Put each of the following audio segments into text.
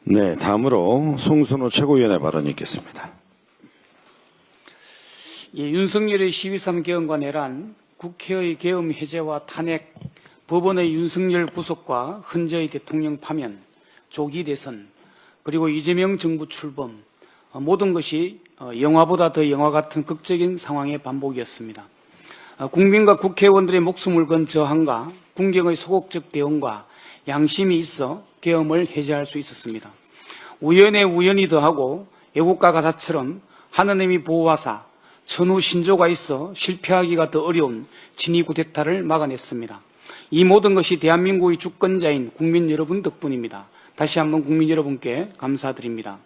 네, 다음으로 송순호 최고위원의 발언이 있겠습니다. 예, 윤석열의 12.3 개헌과 내란, 국회의 계엄 해제와 탄핵, 법원의 윤석열 구속과 헌재의 대통령 파면, 조기 대선, 그리고 이재명 정부 출범, 모든 것이 영화보다 더 영화 같은 극적인 상황의 반복이었습니다. 국민과 국회의원들의 목숨을 건 저항과 군경의 소극적 대응과 양심이 있어 계엄을 해제할 수 있었습니다. 우연에 우연이 더하고 애국가 가사처럼 하느님이 보호하사 천우 신조가 있어 실패하기가 더 어려운 진위 쿠데타를 막아냈습니다. 이 모든 것이 대한민국의 주권자인 국민 여러분 덕분입니다. 다시 한번 국민 여러분께 감사드립니다.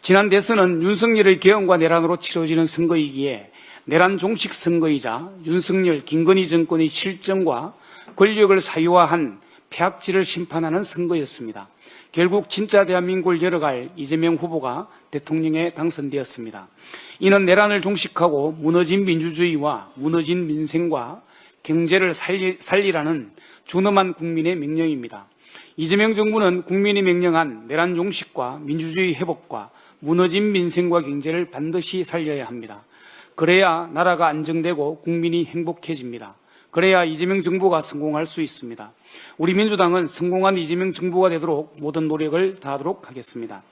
지난 대선은 윤석열의 계엄과 내란으로 치러지는 선거이기에 내란 종식 선거이자 윤석열, 김건희 정권의 실정과 권력을 사유화한 폐악질을 심판하는 선거였습니다. 결국 진짜 대한민국을 열어갈 이재명 후보가 대통령에 당선되었습니다. 이는 내란을 종식하고 무너진 민주주의와 무너진 민생과 경제를 살리라는 준엄한 국민의 명령입니다. 이재명 정부는 국민이 명령한 내란 종식과 민주주의 회복과 무너진 민생과 경제를 반드시 살려야 합니다. 그래야 나라가 안정되고 국민이 행복해집니다. 그래야 이재명 정부가 성공할 수 있습니다. 우리 민주당은 성공한 이재명 정부가 되도록 모든 노력을 다하도록 하겠습니다.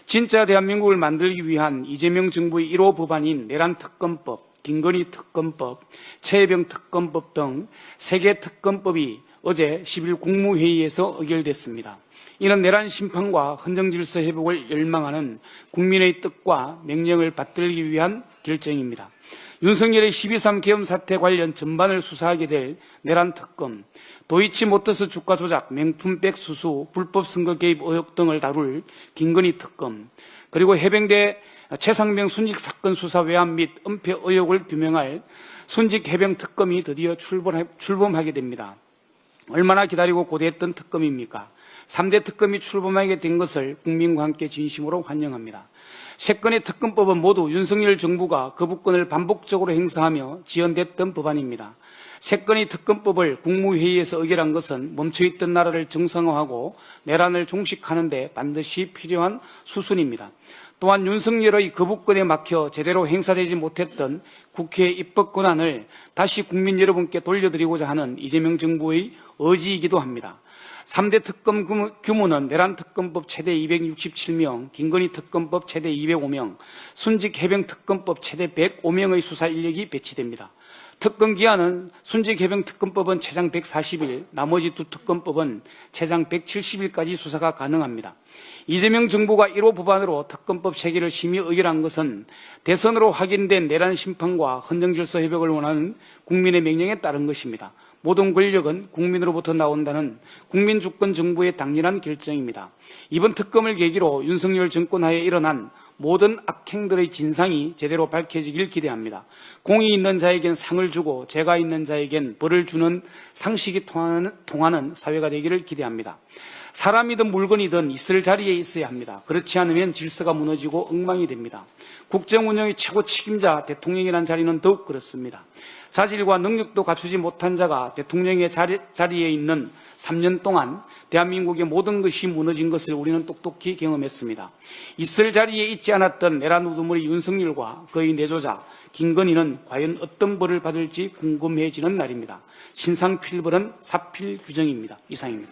진짜 대한민국을 만들기 위한 이재명 정부의 1호 법안인 내란특검법, 김건희 특검법, 최혜병 특검법 등 3개 특검법이 어제 10일 국무회의에서 의결됐습니다. 이는 내란 심판과 헌정질서 회복을 열망하는 국민의 뜻과 명령을 받들기 위한 결정입니다. 윤석열의 12.3 계엄 사태 관련 전반을 수사하게 될 내란 특검, 도이치모터스 주가 조작, 명품백 수수, 불법 선거 개입 의혹 등을 다룰 김건희 특검, 그리고 해병대 최상병 순직 사건 수사 외환 및 은폐 의혹을 규명할 순직 해병 특검이 드디어 출범하게 됩니다. 얼마나 기다리고 고대했던 특검입니까? 3대 특검이 출범하게 된 것을 국민과 함께 진심으로 환영합니다. 3건의 특검법은 모두 윤석열 정부가 거부권을 반복적으로 행사하며 지연됐던 법안입니다. 3건의 특검법을 국무회의에서 의결한 것은 멈춰있던 나라를 정상화하고 내란을 종식하는 데 반드시 필요한 수순입니다. 또한 윤석열의 거부권에 막혀 제대로 행사되지 못했던 국회의 입법 권한을 다시 국민 여러분께 돌려드리고자 하는 이재명 정부의 의지이기도 합니다. 3대 특검 규모는 내란 특검법 최대 267명, 김건희 특검법 최대 205명, 순직 해병 특검법 최대 105명의 수사 인력이 배치됩니다. 특검 기한은 순직 해병 특검법은 최장 140일, 나머지 2 특검법은 최장 170일까지 수사가 가능합니다. 이재명 정부가 1호 법안으로 특검법 3개를 심의 의결한 것은 대선으로 확인된 내란 심판과 헌정질서 회복을 원하는 국민의 명령에 따른 것입니다. 모든 권력은 국민으로부터 나온다는 국민주권 정부의 당연한 결정입니다. 이번 특검을 계기로 윤석열 정권 하에 일어난 모든 악행들의 진상이 제대로 밝혀지길 기대합니다. 공이 있는 자에겐 상을 주고 죄가 있는 자에겐 벌을 주는 상식이 통하는 사회가 되기를 기대합니다. 사람이든 물건이든 있을 자리에 있어야 합니다. 그렇지 않으면 질서가 무너지고 엉망이 됩니다. 국정 운영의 최고 책임자 대통령이라는 자리는 더욱 그렇습니다. 자질과 능력도 갖추지 못한 자가 대통령의 자리에 있는 3년 동안 대한민국의 모든 것이 무너진 것을 우리는 똑똑히 경험했습니다. 있을 자리에 있지 않았던 내란 우두머리 윤석열과 그의 내조자 김건희는 과연 어떤 벌을 받을지 궁금해지는 날입니다. 신상필벌은 사필 규정입니다. 이상입니다.